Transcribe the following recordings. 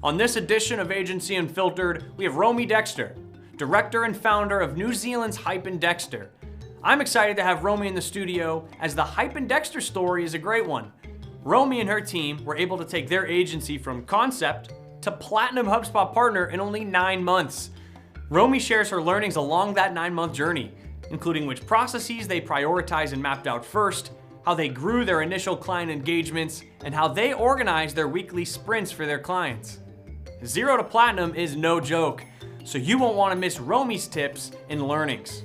On this edition of Agency Unfiltered, we have Romi Dexter, director and founder of New Zealand's Hype and Dexter. I'm excited to have Romi in the studio as the Hype and Dexter story is a great one. Romi and her team were able to take their agency from concept to platinum HubSpot partner in only 9 months. Romi shares her learnings along that 9-month journey, including which processes they prioritized and mapped out first, how they grew their initial client engagements, and how they organized their weekly sprints for their clients. 0 to platinum is no joke, so you won't want to miss Romi's tips and learnings.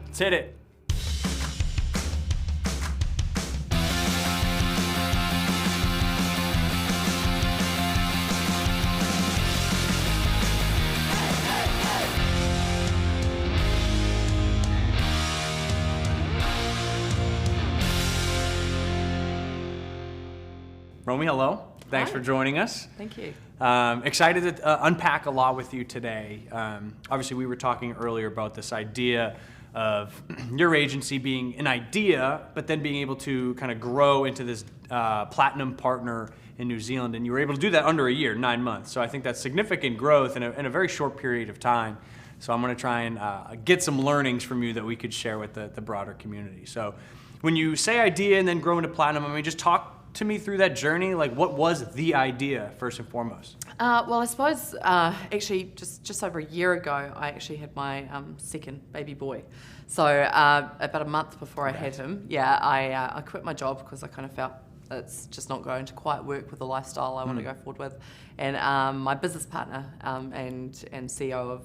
Let's hit it. Romi, hello. Thanks for joining us. Thank you. Excited to unpack a lot with you today. Obviously, we were talking earlier about this idea of your agency being an idea, but then being able to kind of grow into this platinum partner in New Zealand. And you were able to do that under a year, 9 months. So I think that's significant growth in a very short period of time. So I'm going to try and get some learnings from you that we could share with the broader community. So when you say idea and then grow into platinum, I mean, just talk to me through that journey. Like, what was the idea first and foremost? Well, I suppose actually just over a year ago, I actually had my second baby boy. So about a month before I had him, I quit my job because I kind of felt it's just not going to quite work with the lifestyle I want to go forward with. And my business partner and CEO of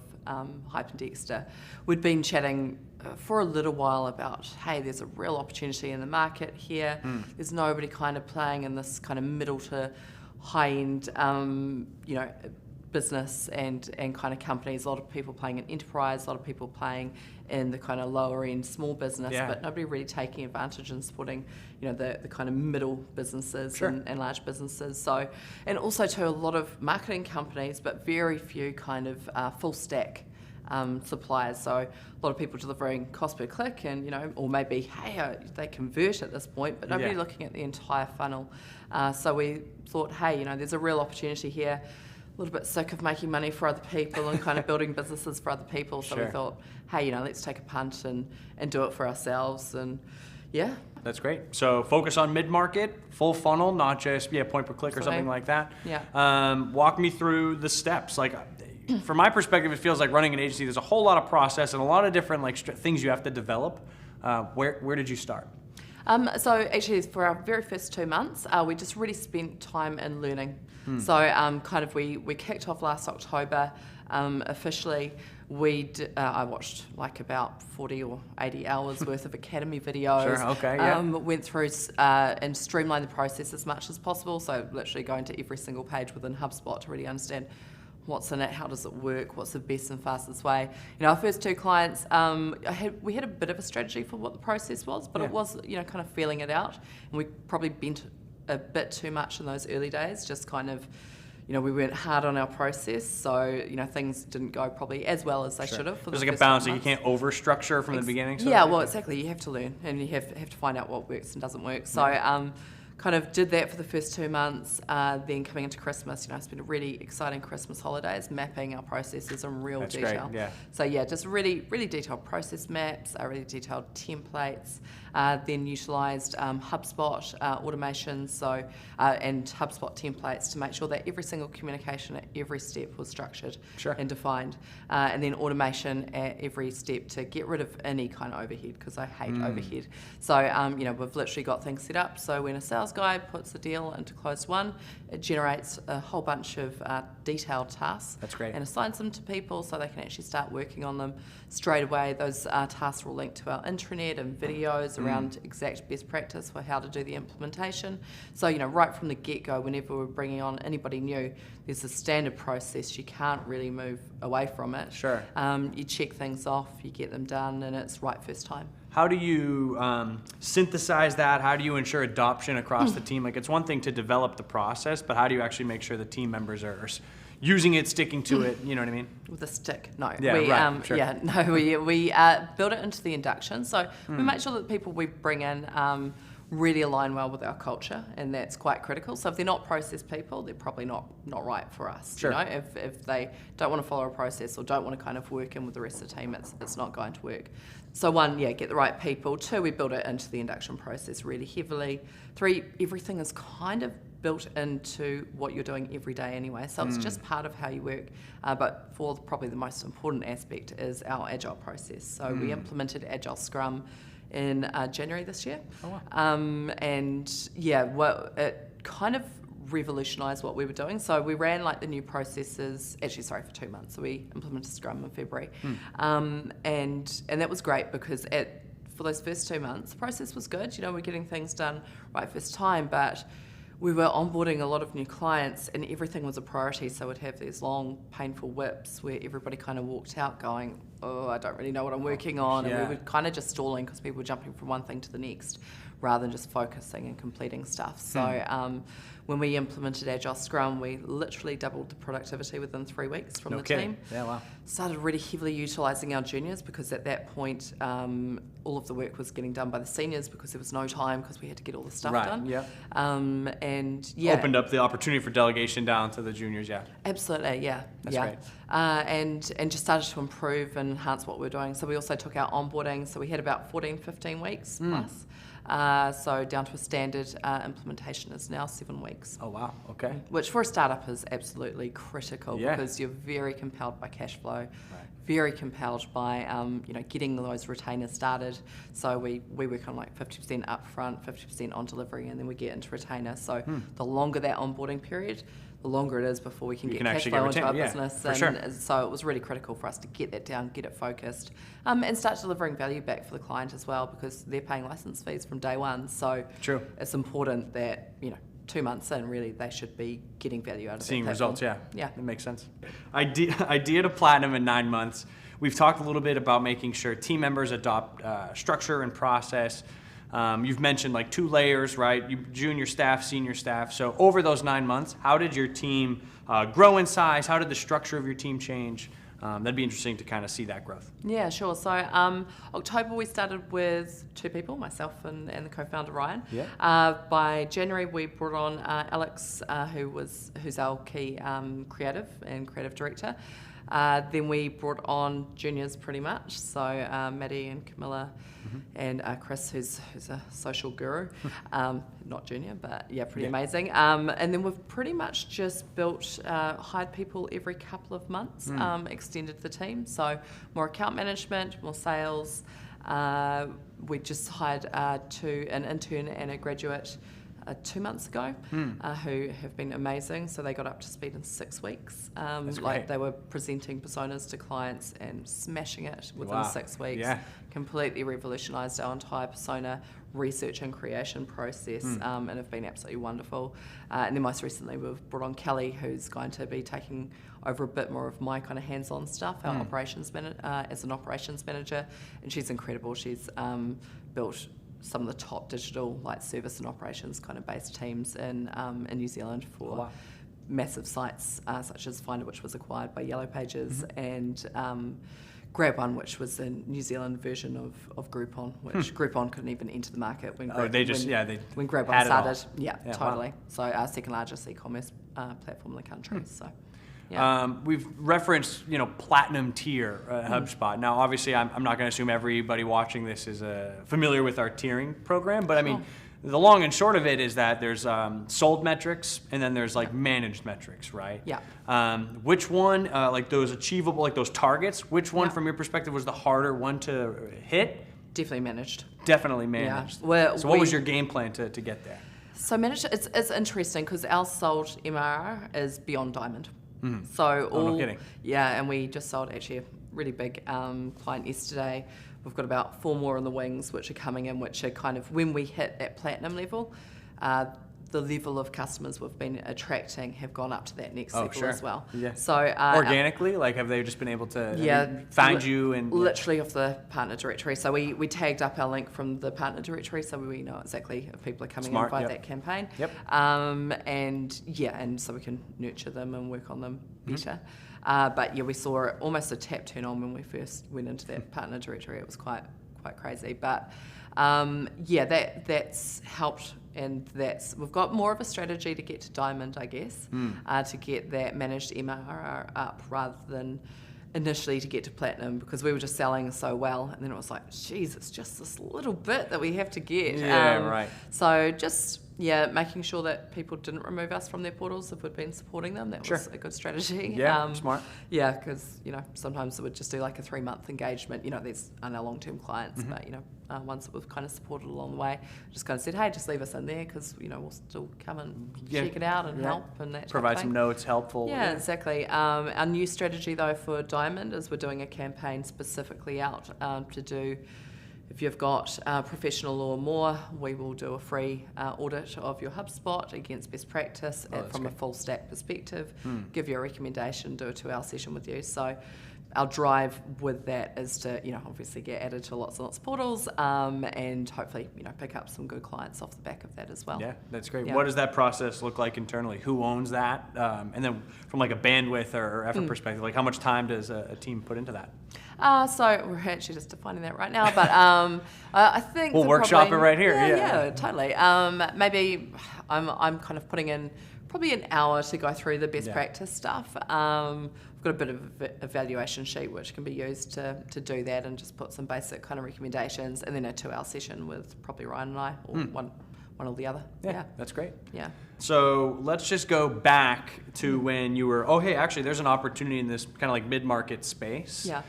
Hype and Dexter, we'd been chatting for a little while about, hey, there's a real opportunity in the market here. There's nobody kind of playing in this kind of middle to high end, business and kind of companies. A lot of people playing in enterprise, a lot of people playing in the kind of lower end small business, but nobody really taking advantage and supporting, the kind of middle businesses and large businesses. So, and also to a lot of marketing companies, but very few kind of full stack suppliers. So a lot of people delivering cost per click and, or maybe, hey, they convert at this point, but nobody looking at the entire funnel. So we thought, hey, there's a real opportunity here. A little bit sick of making money for other people and kind of building businesses for other people. So we thought, hey, let's take a punt and do it for ourselves. And That's great. So focus on mid-market, full funnel, not just point per click or something like that. Walk me through the steps. Like, from my perspective, it feels like running an agency, there's a whole lot of process and a lot of different things you have to develop. Where did you start? So actually, for our very first 2 months, we just really spent time in learning. So we kicked off last October. Officially, I watched about 40 or 80 hours worth of academy videos. Went through and streamlined the process as much as possible. So literally going to every single page within HubSpot to really understand what's in it, how does it work, what's the best and fastest way. Our first 2 clients, we had a bit of a strategy for what the process was, but it was, kind of feeling it out. And we probably bent a bit too much in those early days, just kind of, we weren't hard on our process, so, things didn't go probably as well as they should have. There's like a balance, you can't over-structure from the beginning. Exactly. You have to learn, and you have to find out what works and doesn't work. So, kind of did that for the first 2 months. Then coming into Christmas, I spent a really exciting Christmas holidays mapping our processes in real detail. Great, So just really, really detailed process maps, really detailed templates. Then utilised HubSpot automations, and HubSpot templates to make sure that every single communication at every step was structured and defined. And then automation at every step to get rid of any kind of overhead, because I hate overhead. So we've literally got things set up. So when a sales guy puts a deal into closed one, it generates a whole bunch of detailed tasks. That's great. And assigns them to people so they can actually start working on them straight away. Those tasks will link to our intranet and videos around exact best practice for how to do the implementation. So, right from the get-go, whenever we're bringing on anybody new, there's a standard process. You can't really move away from it. You check things off, you get them done, and it's right first time. How do you synthesize that? How do you ensure adoption across the team? Like, it's one thing to develop the process, but how do you actually make sure the team members are using it, sticking to it? You know what I mean? With a stick, no. We build it into the induction. So we make sure that the people we bring in really align well with our culture, and that's quite critical. So if they're not process people, they're probably not right for us. Sure. You know, if they don't want to follow a process or don't want to kind of work in with the rest of the team, it's not going to work. So 1, get the right people. 2, we build it into the induction process really heavily. 3, everything is kind of built into what you're doing every day anyway. So it's just part of how you work. But for probably the most important aspect is our agile process. So we implemented Agile Scrum in January this year. Oh, wow. It kind of revolutionised what we were doing. So we ran like the new processes, for 2 months. So we implemented Scrum in February. And that was great because for those first 2 months, the process was good. You know, we're getting things done right first time, but we were onboarding a lot of new clients and everything was a priority. So we'd have these long, painful whips where everybody kind of walked out going, oh, I don't really know what I'm working on. And we were kind of just stalling because people were jumping from one thing to the next rather than just focusing and completing stuff. So when we implemented Agile Scrum, we literally doubled the productivity within 3 weeks from the team. Yeah, wow. Started really heavily utilising our juniors because at that point, all of the work was getting done by the seniors because there was no time because we had to get all the stuff done. Yeah. Opened up the opportunity for delegation down to the juniors. Yeah. Absolutely. Yeah. That's great. And just started to improve and enhance what we're doing. So we also took our onboarding. So we had about 14, 15 weeks plus. So down to a standard implementation is now 7 weeks. Oh, wow. Okay. Which for a startup is absolutely critical because you're very compelled by cash flow, very compelled by getting those retainers started. So we work on like 50% upfront, 50% on delivery, and then we get into retainer. So the longer that onboarding period, the longer it is before we can get cash flow into our business. And so it was really critical for us to get that down, get it focused, and start delivering value back for the client as well because they're paying license fees from day one. So it's important that, 2 months in, really, they should be getting value out of it. Seeing results, yeah. That makes sense. Idea to platinum in 9 months. We've talked a little bit about making sure team members adopt structure and process. You've mentioned like 2 layers, right? Junior staff, senior staff. So over those 9 months, how did your team grow in size? How did the structure of your team change? That'd be interesting to kind of see that growth. Yeah, sure. So October we started with 2 people, myself and the co-founder Ryan. Yeah. By January we brought on Alex, who's our key creative director. Then we brought on juniors pretty much. So Maddie and Camilla and Chris, who's a social guru. Not junior, but pretty amazing. And then we've pretty much just hired people every couple of months, extended the team. So more account management, more sales. We just hired an intern and a graduate 2 months ago, who have been amazing. So they got up to speed in 6 weeks. They were presenting personas to clients and smashing it within 6 weeks. Yeah. Completely revolutionised our entire persona research and creation process, and have been absolutely wonderful. And then most recently we've brought on Kelly, who's going to be taking over a bit more of my kind of hands-on stuff, our as an operations manager, and she's incredible. She's built some of the top digital service and operations kind of based teams in New Zealand for massive sites such as Finder, which was acquired by Yellow Pages, and Grab One, which was a New Zealand version of Groupon, which Groupon couldn't even enter the market when when Grab One started. Yeah, totally. Wow. So our second largest e-commerce platform in the country. So. Yeah. We've referenced, platinum tier HubSpot. Now, obviously, I'm not going to assume everybody watching this is familiar with our tiering program, but I mean, the long and short of it is that there's sold metrics and then there's managed metrics, right? Yeah. Which one, those achievable, those targets, which one from your perspective was the harder one to hit? Definitely managed. Definitely managed. Yeah. Well, so what was your game plan to get there? So managed, it's interesting because our sold MRR is beyond diamond. So no kidding. Yeah, and we just sold actually a really big client yesterday. We've got about 4 more in the wings which are coming in, which are kind of when we hit that platinum level, the level of customers we've been attracting have gone up to that next level as well. Yeah. So organically, have they just been able to find you and literally off the partner directory? So we tagged up our link from the partner directory, so we know exactly if people are coming in by that campaign. Yep. And so we can nurture them and work on them better. But we saw almost a tap turn on when we first went into that partner directory. It was quite crazy, but That's helped, and we've got more of a strategy to get to Diamond, I guess, to get that managed MRR up rather than initially to get to Platinum, because we were just selling so well, and then it was like, geez, it's just this little bit that we have to get. Right. So just making sure that people didn't remove us from their portals if we'd been supporting them. That was a good strategy. Smart. Yeah, because sometimes it would just do like a 3-month engagement. These are our long-term clients, but ones that we've kind of supported along the way, just kind of said, hey, just leave us in there, because we'll still come and check it out and help and that. Provide some notes, helpful. Yeah, exactly. Our new strategy though for Diamond is we're doing a campaign specifically out to do. If you've got professional or more, we will do a free audit of your HubSpot against best practice from a full stack perspective, give you a recommendation, do a 2-hour session with you. So our drive with that is to, obviously get added to lots and lots of portals and hopefully, pick up some good clients off the back of that as well. Yeah, that's great. Yeah. What does that process look like internally? Who owns that? And then from like a bandwidth or effort perspective, like how much time does a team put into that? So we're actually just defining that right now, but I think we'll workshop it right here. Yeah, totally. Maybe I'm kind of putting in probably an hour to go through the best practice stuff. We've got a bit of evaluation sheet which can be used to do that, and just put some basic kind of recommendations, and then a 2-hour session with probably Ryan and I, or one or the other. Yeah, that's great. Yeah. So let's just go back to when you were, actually there's an opportunity in this kind of like mid-market space. Yeah.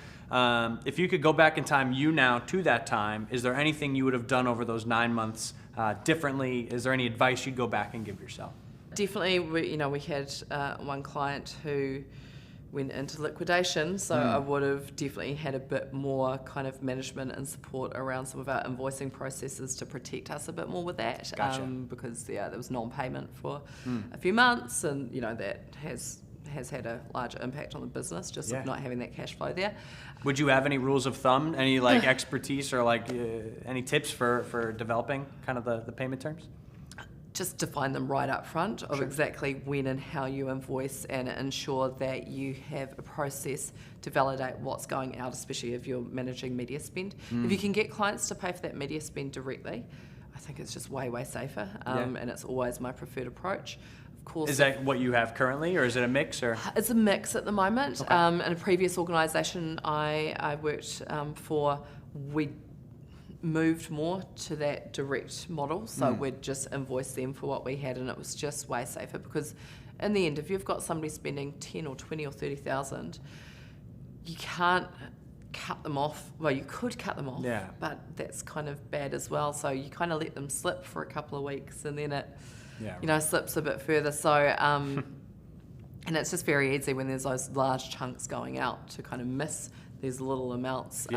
If you could go back in time, now to that time, is there anything you would have done over those 9 months differently? Is there any advice you'd go back and give yourself? Definitely, we had one client who went into liquidation, so I would have definitely had a bit more kind of management and support around some of our invoicing processes to protect us a bit more with that. Gotcha. Because there was non-payment for a few months, and that has had a larger impact on the business, just of not having that cash flow there. Would you have any rules of thumb, any like expertise or like any tips for developing kind of the payment terms? Just define them right up front of exactly when and how you invoice, and ensure that you have a process to validate what's going out, especially if you're managing media spend. If you can get clients to pay for that media spend directly, I think it's just way safer, and it's always my preferred approach. Course. Is that what you have currently, or is it a mix? Or it's a mix at the moment. Okay. In a previous organisation I worked for, we moved more to that direct model, so we'd just invoice them for what we had, and it was just way safer, because in the end, if you've got somebody spending 10 or 20 or 30,000, you can't cut them off. Well, you could cut them off, but that's kind of bad as well. So you kind of let them slip for a couple of weeks, and then it slips a bit further. So, and it's just very easy when there's those large chunks going out to kind of miss these little amounts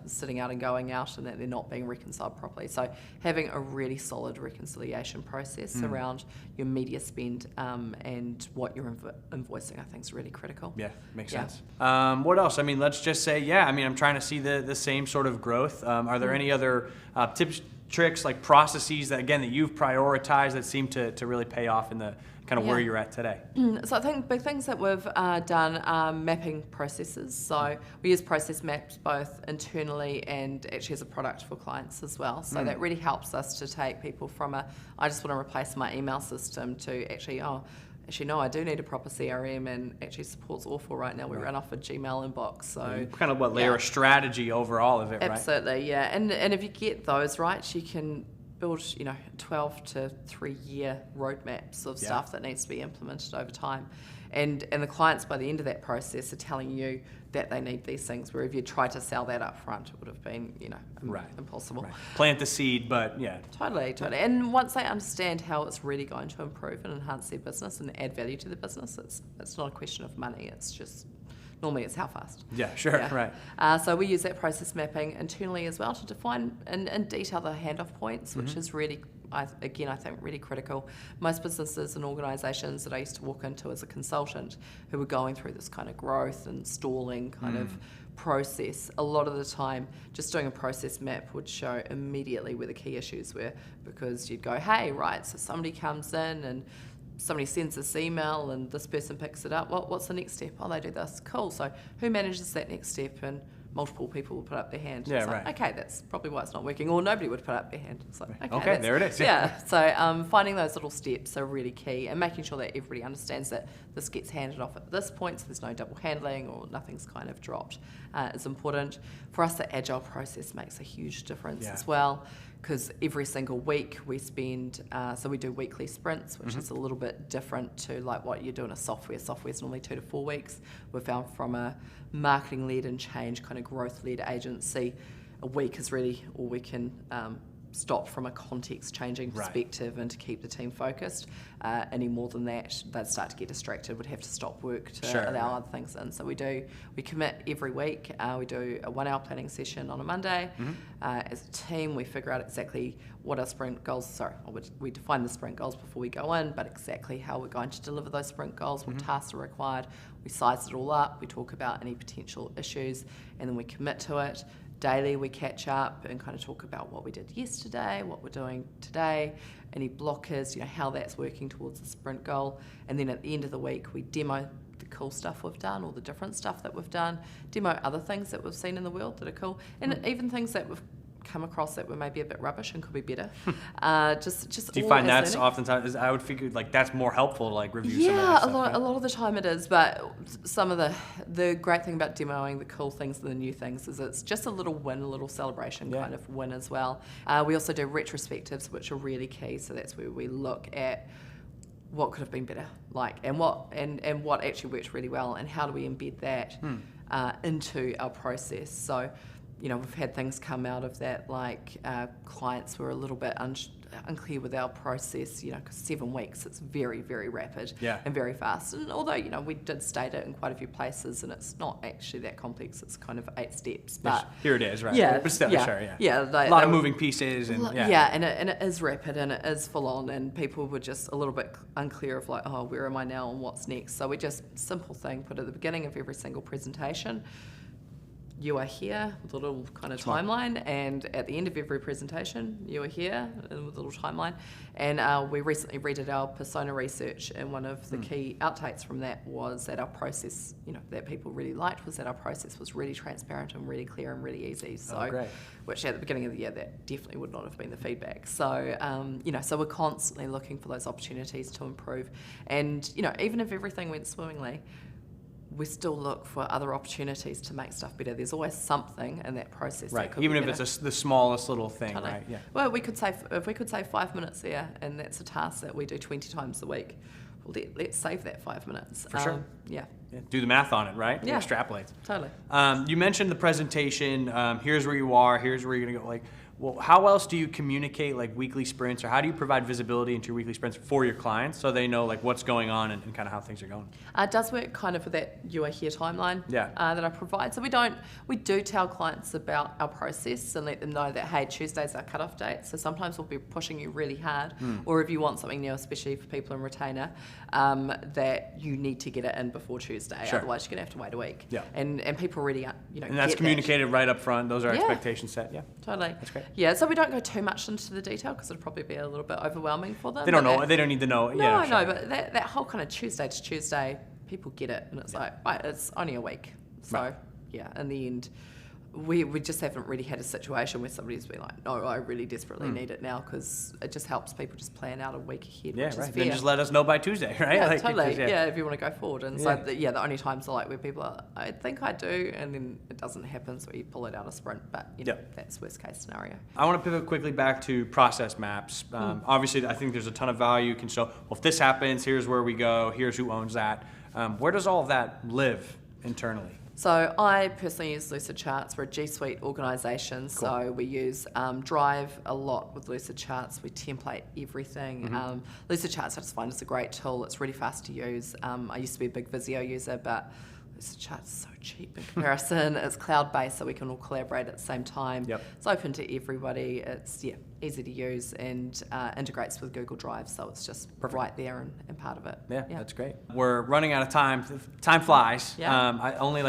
sitting out and going out, and that they're not being reconciled properly. So having a really solid reconciliation process around your media spend and what you're invoicing, I think, is really critical. Yeah, makes sense. What else? I mean, let's just say, I'm trying to see the same sort of growth. Are there any other tips, tricks, like processes that you've prioritized that seem to really pay off in the kind of where you're at today? So I think big things that we've done are mapping processes. So we use process maps both internally and actually as a product for clients as well. So that really helps us to take people from I just want to replace my email system to actually, no, I do need a proper CRM, and actually support's awful right now. We run off a Gmail inbox. So kind of layer a strategy over all of it, right? Absolutely, yeah. And if you get those right, you can build 12 to 3 year roadmaps of stuff that needs to be implemented over time, and the clients by the end of that process are telling you that they need these things, where if you tried to sell that up front, it would have been impossible. Right. Plant the seed, but totally. And once they understand how it's really going to improve and enhance their business and add value to the business, it's not a question of money, it's just normally it's how fast. Right. So we use that process mapping internally as well to define in detail the handoff points, which is really, I think, really critical. Most businesses and organisations that I used to walk into as a consultant who were going through this kind of growth and stalling kind of process, a lot of the time just doing a process map would show immediately where the key issues were, because you'd go, hey, right, so somebody comes in and somebody sends this email and this person picks it up. What's the next step? Oh, they do this. Cool. So who manages that next step, and multiple people will put up their hand. Yeah, It's like, right. okay, that's probably why it's not working, or nobody would put up their hand. It's like, Okay, there it is. Yeah, so finding those little steps are really key, and making sure that everybody understands that this gets handed off at this point, so there's no double handling or nothing's kind of dropped is important. For us, the agile process makes a huge difference as well, because every single week we spend, so we do weekly sprints, which is a little bit different to like what you do in a software. Software is normally 2 to 4 weeks. We've found from a marketing-led and change kind of growth-led agency, a week is really all we can stop from a context-changing perspective and to keep the team focused. Any more than that, they'd start to get distracted. We'd have to stop work to allow other things in. So we commit every week. We do a 1-hour planning session on a Monday. As a team, we figure out exactly what our sprint goals, we define the sprint goals before we go in, but exactly how we're going to deliver those sprint goals, what tasks are required. We size it all up, we talk about any potential issues, and then we commit to it. Daily we catch up and kind of talk about what we did yesterday, what we're doing today, any blockers, how that's working towards the sprint goal. And then at the end of the week we demo the cool stuff we've done, all the different stuff that we've done, demo other things that we've seen in the world that are cool, and even things that we've come across that were maybe a bit rubbish and could be better. Just do you find that's oftentimes, I would figure like that's more helpful to like review some of that stuff, a lot of the time it is, but some of the great thing about demoing the cool things and the new things is it's just a little win, a little celebration kind of win as well. We also do retrospectives, which are really key, so that's where we look at what could have been better, and what actually worked really well, and how do we embed that into our process. So we've had things come out of that, like clients were a little bit unclear with our process, because 7 weeks, it's very, very rapid and very fast. And although, we did state it in quite a few places, and it's not actually that complex, it's kind of 8 steps. But here it is, right? Yeah, but still, a lot of moving pieces. And and it is rapid and it is full on, and people were just a little bit unclear of like, oh, where am I now and what's next? So we just, simple thing, put at the beginning of every single presentation, you are here with a little kind of timeline, and at the end of every presentation, you are here with a little timeline. And we recently redid our persona research, and one of the key outtakes from that was that our process, that people really liked, was that our process was really transparent and really clear and really easy. So, which at the beginning of the year, that definitely would not have been the feedback. So, so we're constantly looking for those opportunities to improve. And, even if everything went swimmingly, we still look for other opportunities to make stuff better. There's always something in that process. Right, that could even be if better. it's the smallest little thing, Totally. right? Yeah. Well, if we could save 5 minutes there, and that's a task that we do 20 times a week, well, let's save that 5 minutes. For sure. Yeah. Do the math on it, right? Yeah. Extrapolate. Totally. You mentioned the presentation. Here's where you are. Here's where you're gonna go. Like, well, how else do you communicate like weekly sprints, or how do you provide visibility into your weekly sprints for your clients so they know like what's going on and kind of how things are going? It does work kind of with that you are here timeline that I provide. So we do tell clients about our process and let them know that, hey, Tuesday's our cutoff date. So sometimes we'll be pushing you really hard, or if you want something new, especially for people in retainer, that you need to get it in before Tuesday. Sure. Otherwise, you're gonna have to wait a week. Yeah. And people really, and that's get communicated that. right up front. Those are expectations set. Yeah. Totally. That's great. Yeah, so we don't go too much into the detail because it'd probably be a little bit overwhelming for them. They don't know. They don't need to know. No, but that whole kind of Tuesday to Tuesday, people get it, and it's like, right, it's only a week. So in the end, we just haven't really had a situation where somebody's been like, no, I really desperately need it now, because it just helps people just plan out a week ahead. Yeah, which right. is fair. Then just let us know by Tuesday, right? Yeah, like, totally. If you want to go forward. And Yeah. so, the only times are like where people are, I think I do, and then it doesn't happen, so you pull it out a sprint. But, that's worst case scenario. I want to pivot quickly back to process maps. Obviously, I think there's a ton of value. You can show, well, if this happens, here's where we go, here's who owns that. Where does all of that live internally? So I personally use Lucid Charts. We're a G Suite organisation, Cool. so we use Drive a lot with Lucid Charts. We template everything. Lucid Charts I just find is a great tool. It's really fast to use. I used to be a big Visio user, but Lucid Charts is so cheap in comparison. It's cloud-based, so we can all collaborate at the same time. Yep. It's open to everybody. It's easy to use, and integrates with Google Drive, so it's just right there and part of it. Yeah, that's great. We're running out of time. Time flies. Yeah. I only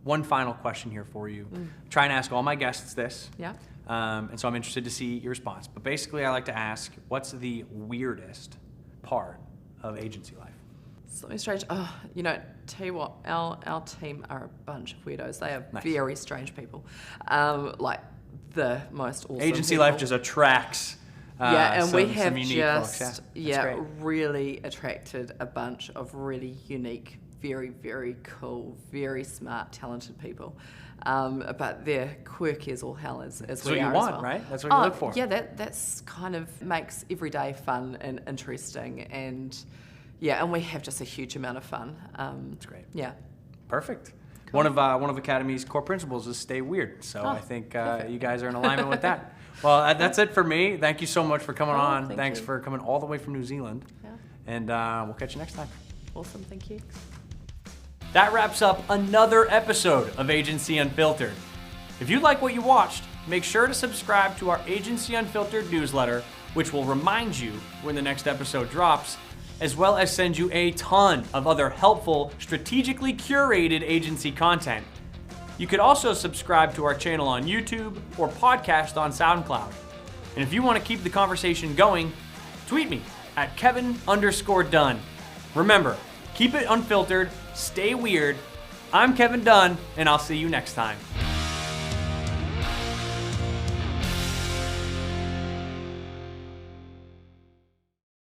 one final question here for you. Try and ask all my guests this. Yeah. And so I'm interested to see your response. But basically, I like to ask, what's the weirdest part of agency life? Something strange. Oh, tell you what, our team are a bunch of weirdos. They are Nice. very strange people. Like the most awesome Agency people. life just attracts. And we some have unique folks. just That's great. really attracted a bunch of really unique, very, very cool, very smart, talented people. But they're quirky as all hell as That's we what you are want, as well. right? That's what you look for. Yeah, that's kind of makes every day fun and interesting, and we have just a huge amount of fun. That's great. Yeah. Perfect. One of Academy's core principles is stay weird. So I think you guys are in alignment with that. Well, that's it for me. Thank you so much for coming on. Thanks for coming all the way from New Zealand. Yeah. And we'll catch you next time. Awesome. Thank you. That wraps up another episode of Agency Unfiltered. If you like what you watched, make sure to subscribe to our Agency Unfiltered newsletter, which will remind you when the next episode drops, as well as send you a ton of other helpful, strategically curated agency content. You could also subscribe to our channel on YouTube or podcast on SoundCloud. And if you want to keep the conversation going, tweet me at Kevin_Dunn. Remember, keep it unfiltered, stay weird. I'm Kevin Dunn, and I'll see you next time.